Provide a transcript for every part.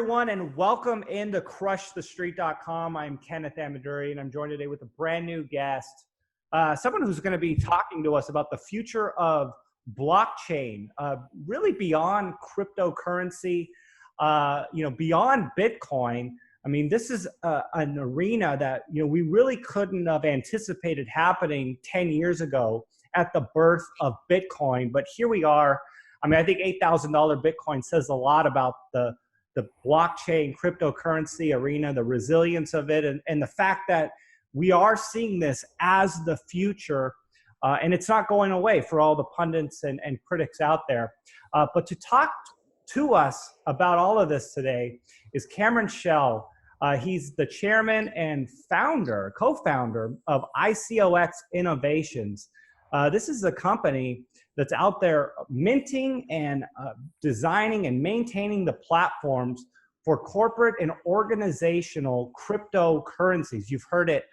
everyone, and welcome into crushthestreet.com. I'm Kenneth Amaduri, and I'm joined today with a brand new guest, someone who's going to be talking to us about the future of blockchain, really beyond cryptocurrency, beyond Bitcoin. I mean, this is an arena that, we really couldn't have anticipated happening 10 years ago at the birth of Bitcoin. But here we are. I mean, I think $8,000 Bitcoin says a lot about the blockchain cryptocurrency arena, the resilience of it, and the fact that we are seeing this as the future, and it's not going away for all the pundits and critics out there. But to talk to us about all of this today is Cameron Chell. He's the chairman and co-founder of ICOx Innovations. This is a company that's out there minting and designing and maintaining the platforms for corporate and organizational cryptocurrencies. You've heard it,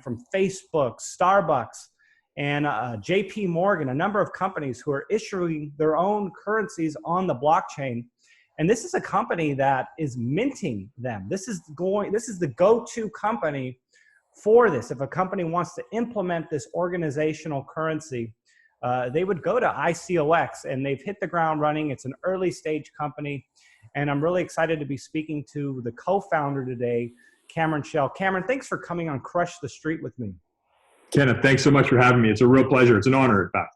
from Facebook, Starbucks, and JP Morgan, a number of companies who are issuing their own currencies on the blockchain. And this is a company that is minting them. This is the go-to company for this. If a company wants to implement this organizational currency, they would go to ICOx, and they've hit the ground running. It's an early stage company, and I'm really excited to be speaking to the co-founder today, Cameron Chell. Cameron, thanks for coming on Crush the Street with me. Kenneth, thanks so much for having me. It's a real pleasure. It's an honor, in fact.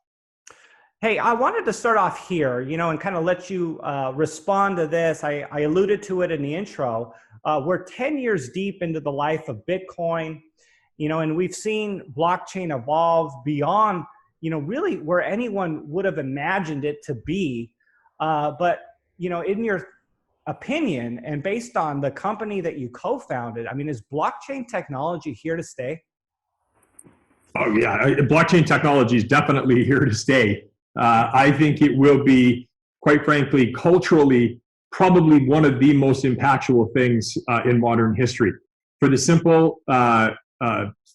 Hey, I wanted to start off here, and kind of let you respond to this. I alluded to it in the intro. We're 10 years deep into the life of Bitcoin, and we've seen blockchain evolve beyond, really where anyone would have imagined it to be. But, in your opinion, and based on the company that you co-founded, I mean, is blockchain technology here to stay? Oh, yeah. Blockchain technology is definitely here to stay. I think it will be, quite frankly, culturally, probably one of the most impactful things in modern history. For the simple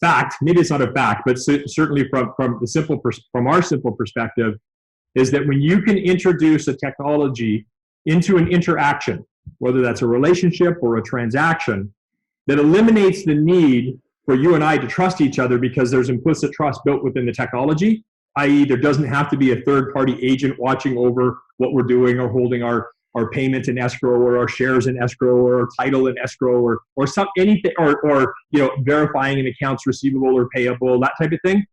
fact, maybe it's not a fact, but certainly from our simple perspective, is that when you can introduce a technology into an interaction, whether that's a relationship or a transaction, that eliminates the need for you and I to trust each other because there's implicit trust built within the technology, i.e. there doesn't have to be a third-party agent watching over what we're doing or holding our payment in escrow or our shares in escrow or our title in escrow or anything or verifying an accounts receivable or payable, that type of thing.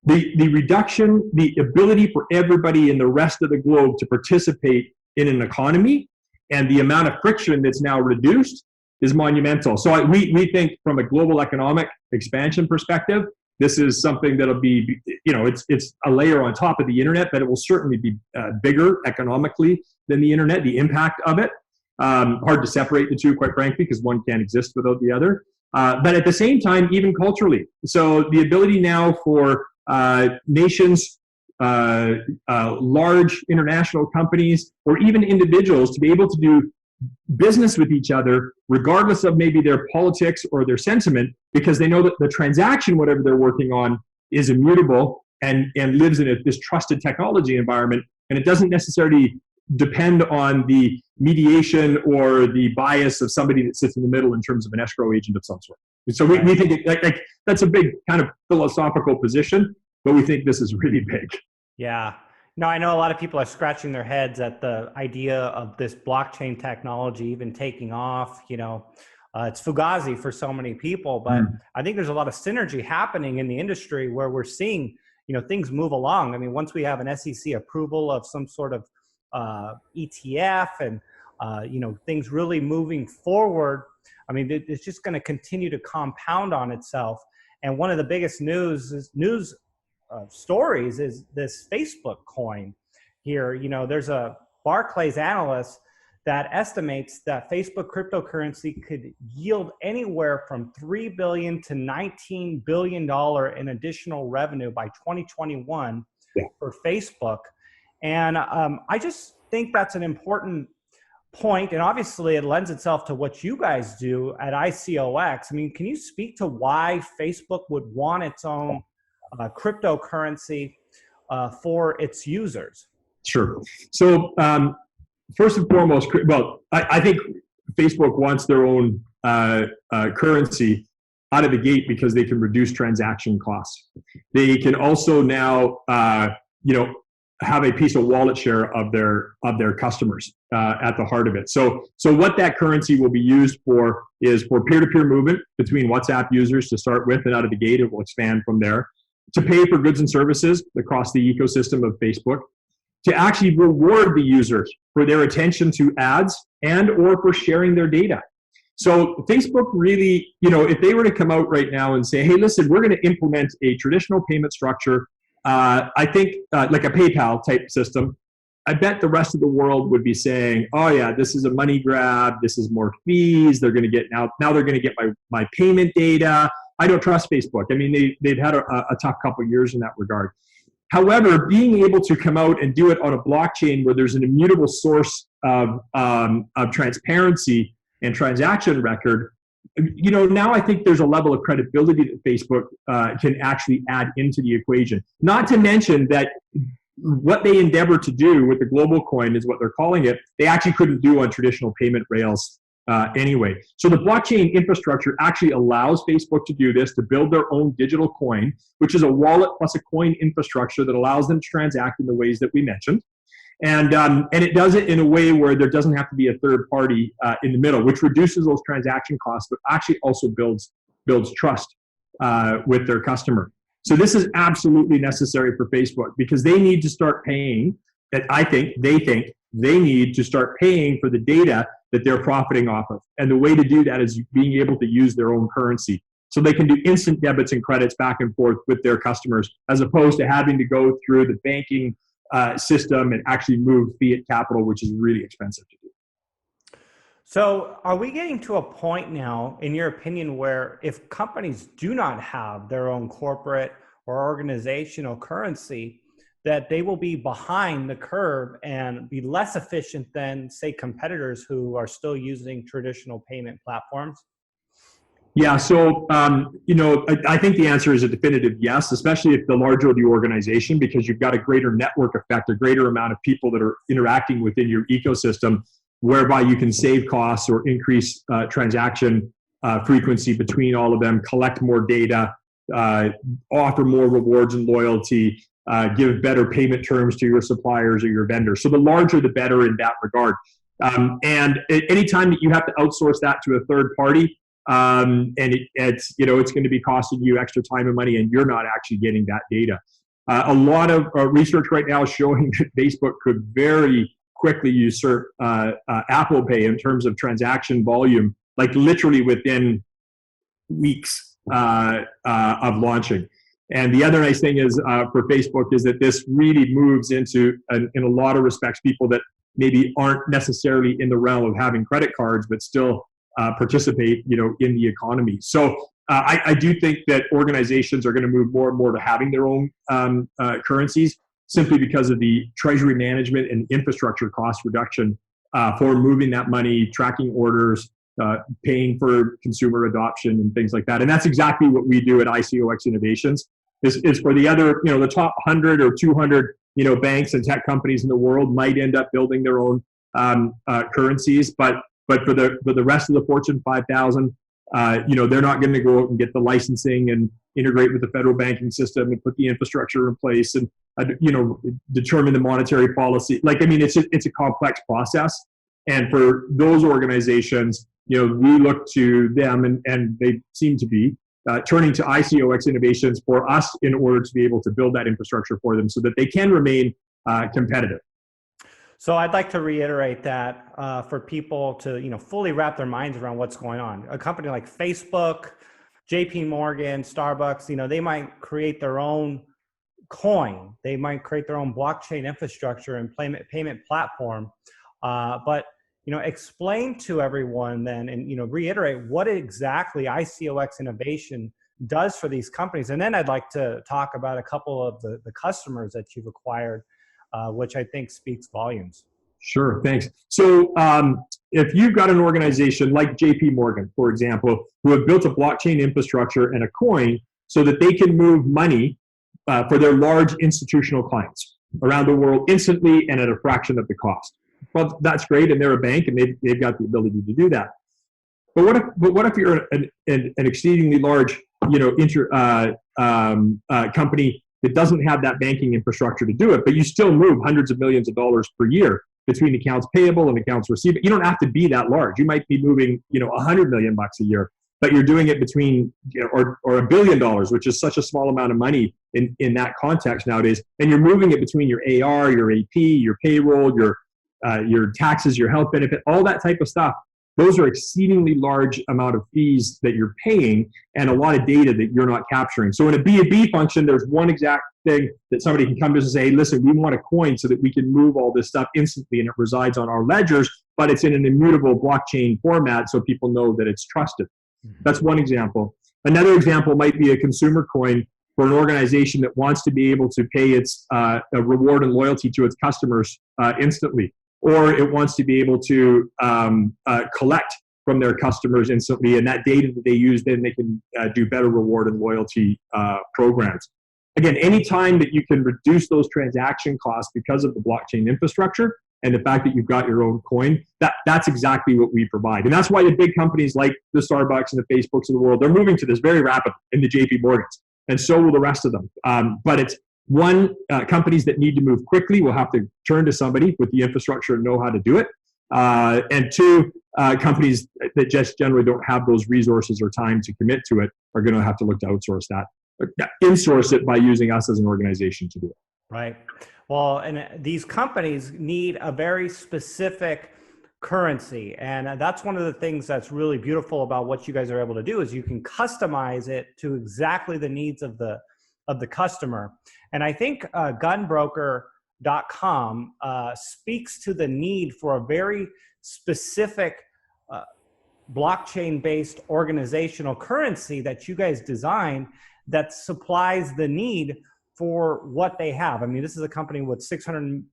The reduction, the ability for everybody in the rest of the globe to participate in an economy and the amount of friction that's now reduced is monumental. So we think from a global economic expansion perspective, this is something that'll be, it's a layer on top of the internet, but it will certainly be bigger economically than the internet, the impact of it. Hard to separate the two, quite frankly, because one can't exist without the other. But at the same time, even culturally. So the ability now for nations, large international companies, or even individuals to be able to do business with each other, regardless of maybe their politics or their sentiment, because they know that the transaction, whatever they're working on, is immutable and lives in this trusted technology environment. And it doesn't necessarily depend on the mediation or the bias of somebody that sits in the middle in terms of an escrow agent of some sort. And so we think that's a big kind of philosophical position, but we think this is really big. Yeah. No, I know a lot of people are scratching their heads at the idea of this blockchain technology even taking off. It's fugazi for so many people, but I think there's a lot of synergy happening in the industry where we're seeing, things move along. I mean, once we have an SEC approval of some sort of ETF and, things really moving forward, I mean, it's just going to continue to compound on itself. And one of the biggest news stories is this Facebook coin here. There's a Barclays analyst that estimates that Facebook cryptocurrency could yield anywhere from $3 billion to $19 billion in additional revenue by 2021 for Facebook. And I just think that's an important point. And obviously it lends itself to what you guys do at ICOx. I mean, can you speak to why Facebook would want its own cryptocurrency for its users? Sure. So first and foremost, well, I think Facebook wants their own currency out of the gate because they can reduce transaction costs. They can also now, have a piece of wallet share of their customers at the heart of it. So what that currency will be used for is for peer-to-peer movement between WhatsApp users to start with, and out of the gate it will expand from there, to pay for goods and services across the ecosystem of Facebook, to actually reward the users for their attention to ads and or for sharing their data. So Facebook really, if they were to come out right now and say, hey, listen, we're going to implement a traditional payment structure, I think like a PayPal type system, I bet the rest of the world would be saying, oh yeah, this is a money grab, this is more fees, they're going to get now they're going to get my payment data. I don't trust Facebook. I mean, they've had a tough couple of years in that regard. However, being able to come out and do it on a blockchain where there's an immutable source of transparency and transaction record, now I think there's a level of credibility that Facebook can actually add into the equation. Not to mention that what they endeavor to do with the global coin is what they're calling it, they actually couldn't do on traditional payment rails anyway. So the blockchain infrastructure actually allows Facebook to do this, to build their own digital coin, which is a wallet plus a coin infrastructure that allows them to transact in the ways that we mentioned. And it does it in a way where there doesn't have to be a third party in the middle, which reduces those transaction costs, but actually also builds trust with their customer. So this is absolutely necessary for Facebook because they need to start paying, they think they need to start paying for the data that they're profiting off of. And the way to do that is being able to use their own currency. So they can do instant debits and credits back and forth with their customers, as opposed to having to go through the banking system and actually move fiat capital, which is really expensive to do. So are we getting to a point now, in your opinion, where if companies do not have their own corporate or organizational currency, that they will be behind the curve and be less efficient than, say, competitors who are still using traditional payment platforms? Yeah, so I think the answer is a definitive yes, especially if the larger the organization, because you've got a greater network effect, a greater amount of people that are interacting within your ecosystem, whereby you can save costs or increase transaction frequency between all of them, collect more data, offer more rewards and loyalty, give better payment terms to your suppliers or your vendors. So the larger, the better in that regard. And anytime that you have to outsource that to a third party, and it's going to be costing you extra time and money, and you're not actually getting that data. A lot of research right now is showing that Facebook could very quickly usurp Apple Pay in terms of transaction volume, like literally within weeks of launching. And the other nice thing is for Facebook is that this really moves into, in a lot of respects, people that maybe aren't necessarily in the realm of having credit cards, but still participate, in the economy. So I do think that organizations are going to move more and more to having their own currencies, simply because of the treasury management and infrastructure cost reduction for moving that money, tracking orders, paying for consumer adoption and things like that. And that's exactly what we do at ICOx Innovations. Is for the other, the top 100 or 200, banks and tech companies in the world might end up building their own currencies, but for the rest of the Fortune 5,000, they're not going to go out and get the licensing and integrate with the federal banking system and put the infrastructure in place and determine the monetary policy. It's a complex process, and for those organizations, we look to them, and they seem to be turning to ICOx Innovations for us in order to be able to build that infrastructure for them so that they can remain competitive. So I'd like to reiterate that for people to fully wrap their minds around what's going on. A company like Facebook, JP Morgan, Starbucks, they might create their own coin. They might create their own blockchain infrastructure and payment platform. But explain to everyone then, and reiterate what exactly ICOx Innovation does for these companies. And then I'd like to talk about a couple of the customers that you've acquired, which I think speaks volumes. Sure, thanks. So if you've got an organization like JP Morgan, for example, who have built a blockchain infrastructure and a coin so that they can move money for their large institutional clients around the world instantly and at a fraction of the cost. Well, that's great, and they're a bank, and they've got the ability to do that. But what if you're an exceedingly large, company that doesn't have that banking infrastructure to do it, but you still move hundreds of millions of dollars per year between accounts payable and accounts receivable? You don't have to be that large. You might be moving, $100 million a year, but you're doing it between, or $1 billion, which is such a small amount of money in that context nowadays, and you're moving it between your AR, your AP, your payroll, your taxes, your health benefit, all that type of stuff. Those are exceedingly large amount of fees that you're paying and a lot of data that you're not capturing. So in a B2B function, there's one exact thing that somebody can come to us and say, hey, listen, we want a coin so that we can move all this stuff instantly and it resides on our ledgers, but it's in an immutable blockchain format so people know that it's trusted. That's one example. Another example might be a consumer coin for an organization that wants to be able to pay its a reward and loyalty to its customers instantly. Or it wants to be able to collect from their customers instantly, and that data that they use, then they can do better reward and loyalty programs. Again, anytime that you can reduce those transaction costs because of the blockchain infrastructure and the fact that you've got your own coin, that's exactly what we provide. And that's why the big companies like the Starbucks and the Facebooks of the world, they're moving to this very rapidly, in the JP Morgans, and so will the rest of them. But it's one, companies that need to move quickly will have to turn to somebody with the infrastructure and know how to do it. And two, companies that just generally don't have those resources or time to commit to it are going to have to look to outsource that. Insource it by using us as an organization to do it. Right. Well, and these companies need a very specific currency. And that's one of the things that's really beautiful about what you guys are able to do is you can customize it to exactly the needs of the customer. And I think gunbroker.com speaks to the need for a very specific blockchain-based organizational currency that you guys design that supplies the need for what they have. I mean, this is a company with $650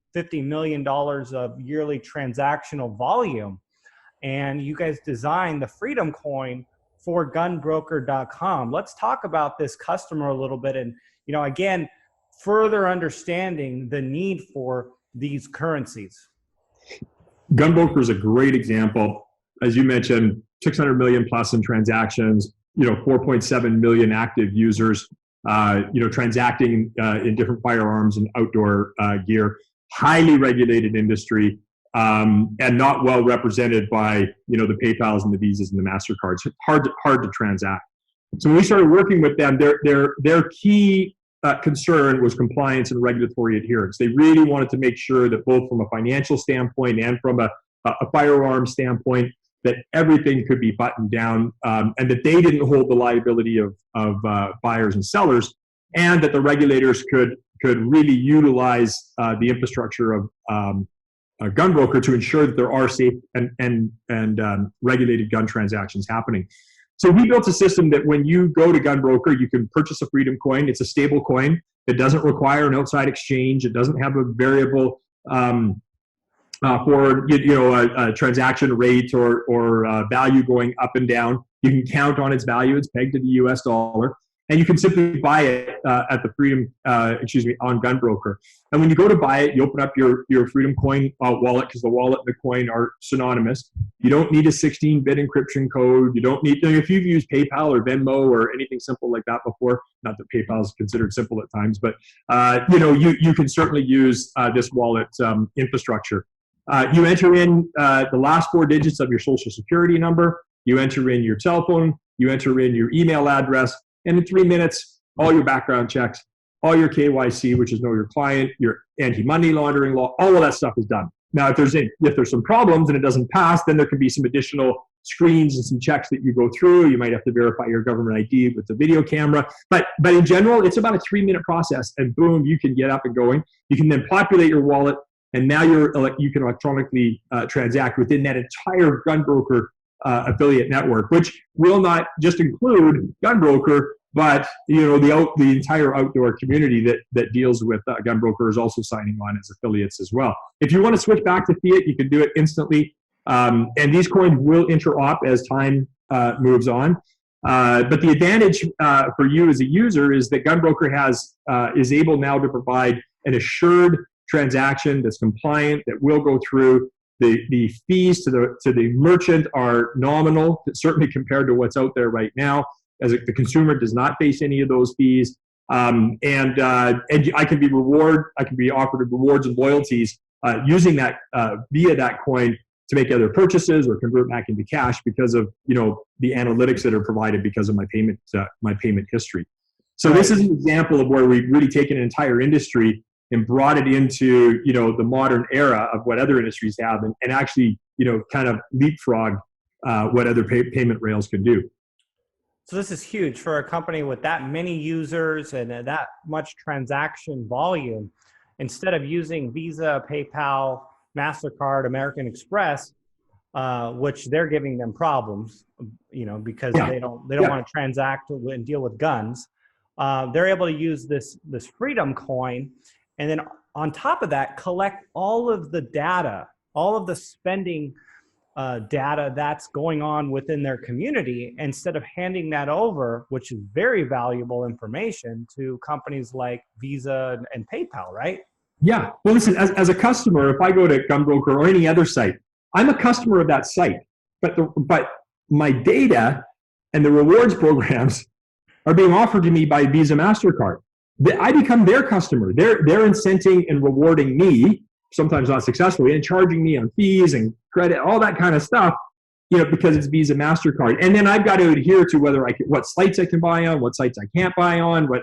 million of yearly transactional volume. And you guys designed the Freedom Coin for gunbroker.com. Let's talk about this customer a little bit and, again, further understanding the need for these currencies. Gunbroker is a great example. As you mentioned, 600 million plus in transactions, 4.7 million active users, transacting in different firearms and outdoor gear, highly regulated industry, and not well represented by, the PayPals and the Visas and the MasterCards. Hard to transact. So when we started working with them, their key concern was compliance and regulatory adherence. They really wanted to make sure that both from a financial standpoint and from a firearm standpoint, that everything could be buttoned down, and that they didn't hold the liability of buyers and sellers, and that the regulators could really utilize the infrastructure of Gunbroker to ensure that there are safe and regulated gun transactions happening. So we built a system that when you go to Gunbroker, you can purchase a Freedom Coin. It's a stable coin. It doesn't require an outside exchange. It doesn't have a variable for a transaction rate or value going up and down. You can count on its value. It's pegged to the US dollar. And you can simply buy it at the Freedom, on Gunbroker. And when you go to buy it, you open up your Freedom Coin wallet, because the wallet and the coin are synonymous. You don't need a 16-bit encryption code. You don't need, if you've used PayPal or Venmo or anything simple like that before, not that PayPal is considered simple at times, but you can certainly use this wallet infrastructure. You enter in the last 4 digits of your social security number. You enter in your cell phone. You enter in your email address. And in 3 minutes, all your background checks, all your KYC, which is know your client, your anti-money laundering law, all of that stuff is done. Now, if there's some problems and it doesn't pass, then there can be some additional screens and some checks that you go through. You might have to verify your government ID with the video camera. But in general, it's about a 3-minute process, and boom, you can get up and going. You can then populate your wallet, and now you can electronically transact within that entire Gunbroker affiliate network, which will not just include Gunbroker, but the entire outdoor community that deals with Gunbroker is also signing on as affiliates as well. If you want to switch back to fiat, you can do it instantly, and these coins will interop as time moves on. But the advantage for you as a user is that Gunbroker is able now to provide an assured transaction that's compliant, that will go through, the fees to the merchant are nominal, certainly compared to what's out there right now. As the consumer does not face any of those fees, and I can be offered rewards and loyalties using that via that coin to make other purchases or convert back into cash because of the analytics that are provided because of my payment history. So Right. This is an example of where we've really taken an entire industry and brought it into the modern era of what other industries have, and actually kind of leapfrog what other payment rails can do. So this is huge for a company with that many users and that much transaction volume. Instead of using Visa, PayPal, MasterCard, American Express, which they're giving them problems, because they don't want to transact and deal with guns. They're able to use this Freedom coin, and then on top of that, collect all of the data, all of the spending data that's going on within their community, instead of handing that over, which is very valuable information, to companies like Visa and PayPal, right? Yeah. Well, listen, as a customer, if I go to Gunbroker or any other site, I'm a customer of that site, but my data and the rewards programs are being offered to me by Visa, MasterCard. I become their customer. They're incenting and rewarding me, sometimes not successfully, and charging me on fees and credit, all that kind of stuff, because it's Visa, MasterCard. And then I've got to adhere to what sites I can buy on, what sites I can't buy on. But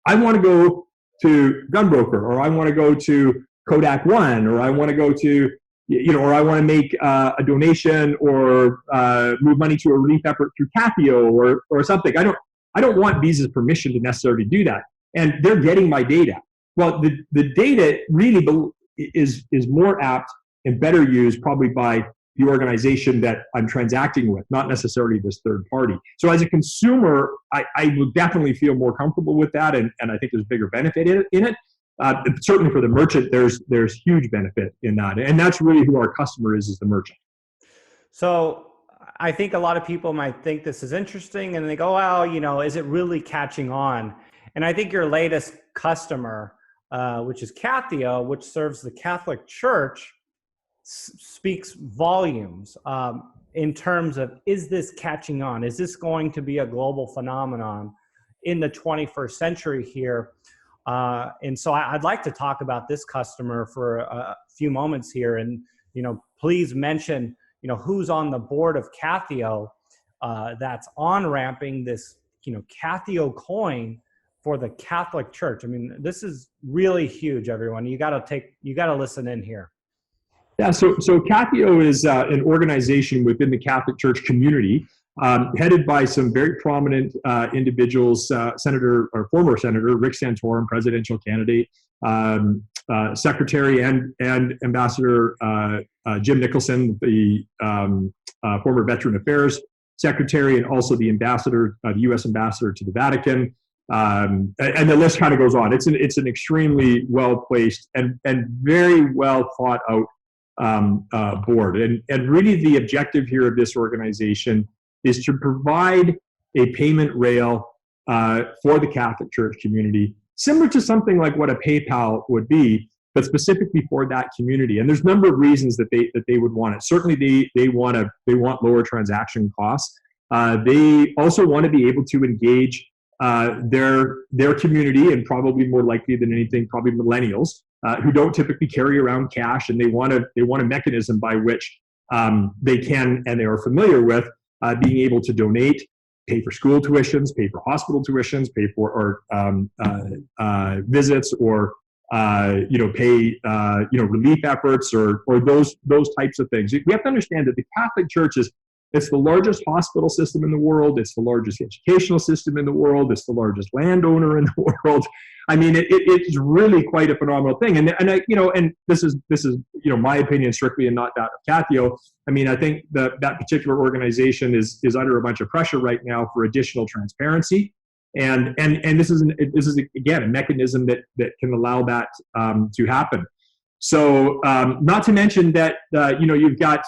I want to go to Gunbroker, or I want to go to Kodak One, or I want to go to or I want to make a donation or move money to a relief effort through Kathio or something. I don't want Visa's permission to necessarily do that. And they're getting my data. Well, the data really is more apt and better used probably by the organization that I'm transacting with, not necessarily this third party. So as a consumer, I would definitely feel more comfortable with that, and I think there's bigger benefit in it. Certainly for the merchant, there's huge benefit in that. And that's really who our customer is the merchant. So I think a lot of people might think this is interesting and they go, well, is it really catching on? And I think your latest customer, which is Kathio, which serves the Catholic Church, speaks volumes in terms of, is this catching on? Is this going to be a global phenomenon in the 21st century here? And so I'd like to talk about this customer for a few moments here. And, please mention, who's on the board of Kathio that's on-ramping this, Kathio coin for the Catholic Church. I mean, this is really huge, everyone. You got to listen in here. Yeah, so Kathio is an organization within the Catholic Church community, headed by some very prominent individuals, former Senator Rick Santorum, presidential candidate, Secretary and Ambassador Jim Nicholson, the former Veteran Affairs Secretary, and also the ambassador, the U.S. ambassador to the Vatican. And the list kind of goes on. It's an extremely well-placed and very well thought out board. And really the objective here of this organization is to provide a payment rail for the Catholic Church community, similar to something like what a PayPal would be, but specifically for that community. And there's a number of reasons that they would want it. Certainly they want lower transaction costs. They also want to be able to engage their community, and probably more likely than anything, probably millennials who don't typically carry around cash, and they want a mechanism by which they can, and they are familiar with being able to donate, pay for school tuitions, pay for hospital tuitions, pay for visits, or pay relief efforts, or those types of things. We have to understand that the Catholic Church it's the largest hospital system in the world. It's the largest educational system in the world. It's the largest landowner in the world. I mean, it's really quite a phenomenal thing. And this is my opinion strictly, and not that of Kathio. I mean, I think that particular organization is under a bunch of pressure right now for additional transparency. And this is again a mechanism that can allow that to happen. So, not to mention that you've got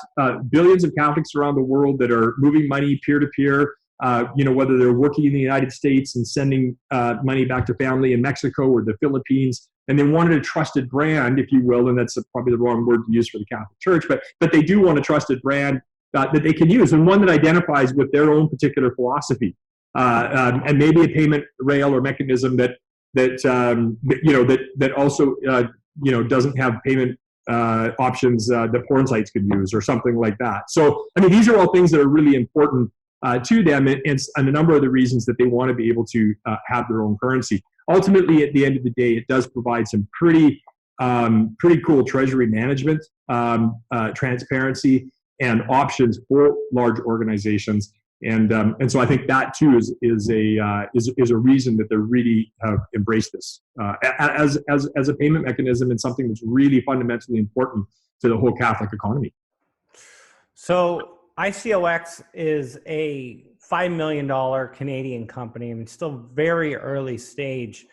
billions of Catholics around the world that are moving money peer to peer. Whether they're working in the United States and sending money back to family in Mexico or the Philippines, and they wanted a trusted brand, if you will, and that's probably the wrong word to use for the Catholic Church, but they do want a trusted brand that they can use, and one that identifies with their own particular philosophy, and maybe a payment rail or mechanism that also doesn't have payment options that porn sites could use or something like that. So, I mean, these are all things that are really important to them, and a number of the reasons that they want to be able to have their own currency. Ultimately, at the end of the day, it does provide some pretty cool treasury management, transparency, and options for large organizations. And so I think that too is a reason that they really have embraced this as a payment mechanism and something that's really fundamentally important to the whole Catholic economy. So ICOx is a $5 million Canadian company. I mean, still very early stage.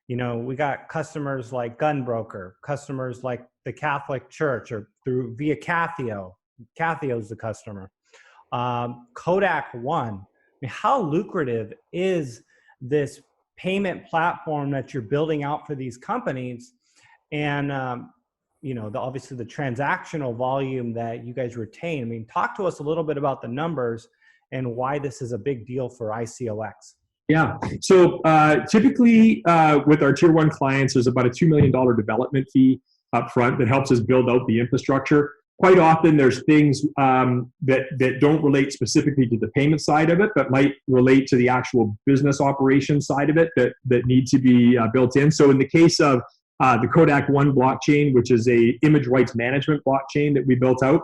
You know, we got customers like Gunbroker, customers like the Catholic Church, or through via Cathio. Cathio's the customer. Kodak One. I mean, how lucrative is this payment platform that you're building out for these companies? And obviously the transactional volume that you guys retain. I mean, talk to us a little bit about the numbers and why this is a big deal for ICOx. Yeah. So typically with our tier one clients, there's about a $2 million development fee up front that helps us build out the infrastructure. Quite often there's things that don't relate specifically to the payment side of it, but might relate to the actual business operations side of it that need to be built in. So in the case of the Kodak One blockchain, which is a image rights management blockchain that we built out,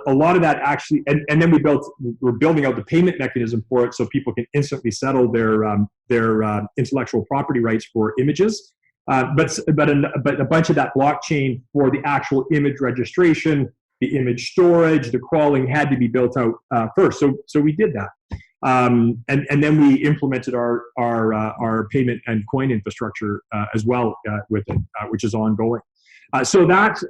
a lot of that actually, and then we're building out the payment mechanism for it so people can instantly settle their intellectual property rights for images. But a bunch of that blockchain for the actual image registration, the image storage, the crawling had to be built out first. So we did that, and then we implemented our payment and coin infrastructure as well with it, which is ongoing. So that's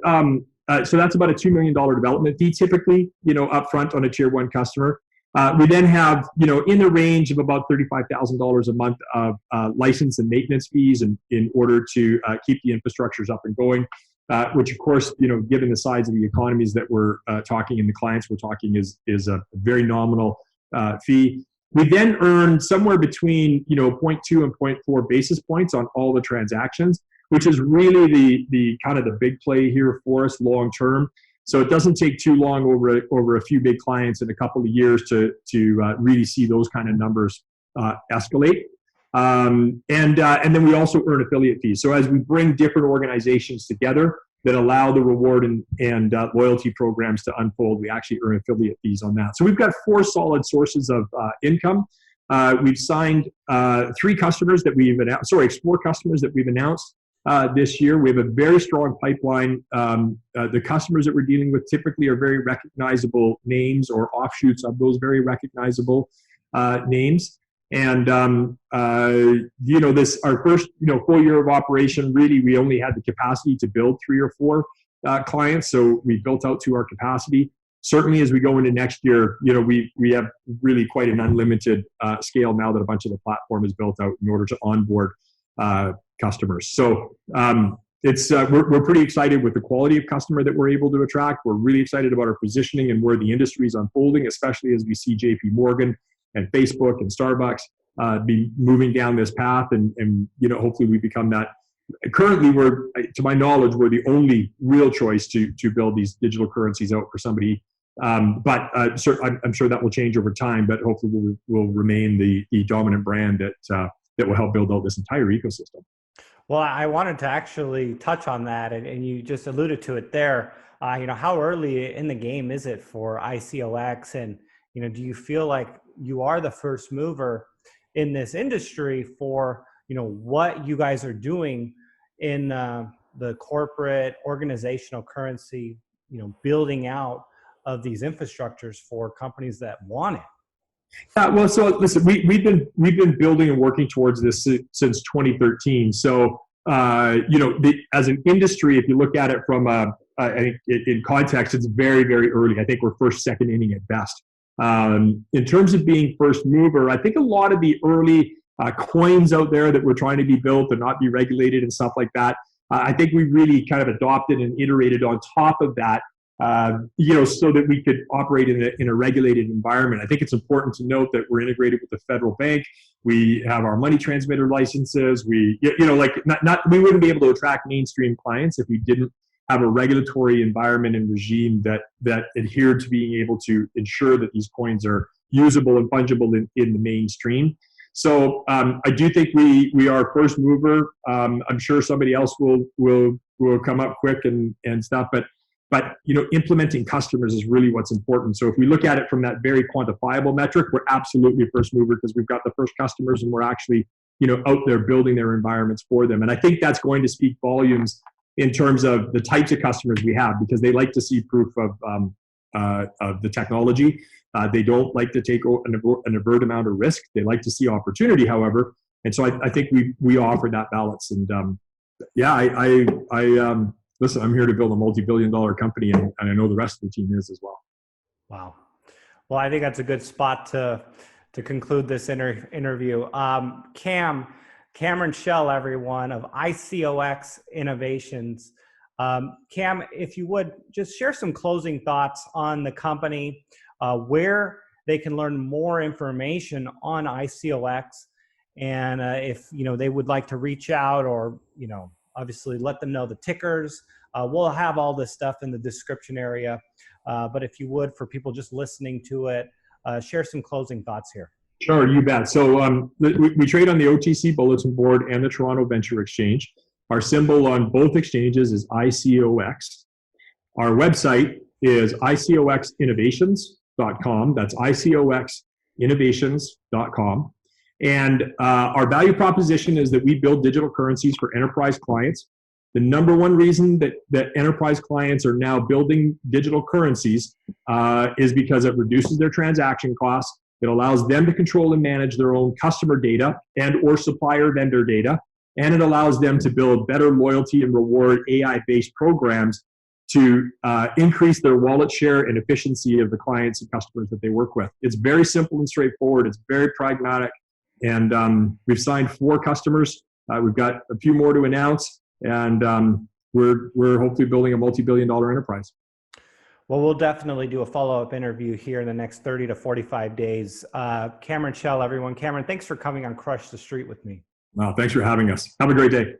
about a $2 million development fee typically, upfront on a tier one customer. We then have, in the range of about $35,000 a month of license and maintenance fees in order to keep the infrastructures up and going, which of course, given the size of the economies that we're talking and the clients we're talking is a very nominal fee. We then earn somewhere between, 0.2 and 0.4 basis points on all the transactions, which is really the kind of the big play here for us long term. So it doesn't take too long over a few big clients in a couple of years to really see those kind of numbers escalate. And then we also earn affiliate fees. So as we bring different organizations together that allow the reward and loyalty programs to unfold, we actually earn affiliate fees on that. So we've got 4 solid sources of income. We've signed 4 customers that we've announced this year. We have a very strong pipeline. The customers that we're dealing with typically are very recognizable names or offshoots of those very recognizable names. And this our first full year of operation. Really, we only had the capacity to build 3 or 4 clients, so we built out to our capacity. Certainly, as we go into next year, we have really quite an unlimited scale now that a bunch of the platform is built out in order to onboard customers. So we're pretty excited with the quality of customer that we're able to attract. We're really excited about our positioning and where the industry is unfolding, especially as we see JP Morgan and Facebook and Starbucks be moving down this path, and hopefully we become that. Currently, to my knowledge, we're the only real choice to build these digital currencies out for somebody. But I'm sure that will change over time. But hopefully, we'll remain the dominant brand that will help build out this entire ecosystem. Well, I wanted to actually touch on that, and you just alluded to it there. How early in the game is it for ICOx, and do you feel like you are the first mover in this industry for what you guys are doing in the corporate organizational currency, building out of these infrastructures for companies that want it? Well, so listen, we've been building and working towards this since 2013. So as an industry, if you look at it from I think in context, it's very, very early. I think we're first, second inning at best. In terms of being first mover, I think a lot of the early coins out there that were trying to be built and not be regulated and stuff like that, I think we really kind of adopted and iterated on top of that, so that we could operate in a regulated environment. I think it's important to note that we're integrated with the federal bank. We have our money transmitter licenses. We wouldn't be able to attract mainstream clients if we didn't have a regulatory environment and regime that adhered to being able to ensure that these coins are usable and fungible in the mainstream. So I do think we are first mover. I'm sure somebody else will come up quick and stuff, but implementing customers is really what's important. So if we look at it from that very quantifiable metric, we're absolutely first mover because we've got the first customers and we're actually out there building their environments for them. And I think that's going to speak volumes in terms of the types of customers we have, because they like to see proof of the technology. They don't like to take an avert amount of risk. They like to see opportunity, however. And so I think we offer that balance. And listen, I'm here to build a multi-billion-dollar company, and I know the rest of the team is as well. Wow. Well, I think that's a good spot to conclude this interview. Cameron Chell, everyone, of ICOx Innovations. Cam, if you would, just share some closing thoughts on the company, where they can learn more information on ICOx, and if they would like to reach out, or obviously let them know the tickers. We'll have all this stuff in the description area, but if you would, for people just listening to it, share some closing thoughts here. Sure, you bet. So we trade on the OTC Bulletin Board and the Toronto Venture Exchange. Our symbol on both exchanges is ICOX. Our website is ICOXinnovations.com. That's ICOXinnovations.com. And our value proposition is that we build digital currencies for enterprise clients. The number one reason that enterprise clients are now building digital currencies is because it reduces their transaction costs. It allows them to control and manage their own customer data and or supplier vendor data. And it allows them to build better loyalty and reward AI-based programs to increase their wallet share and efficiency of the clients and customers that they work with. It's very simple and straightforward. It's very pragmatic. And we've signed 4 customers. We've got a few more to announce. And we're hopefully building a multi-billion-dollar enterprise. Well, we'll definitely do a follow-up interview here in the next 30 to 45 days. Cameron Chell, everyone. Cameron, thanks for coming on Crush the Street with me. Wow, thanks for having us. Have a great day.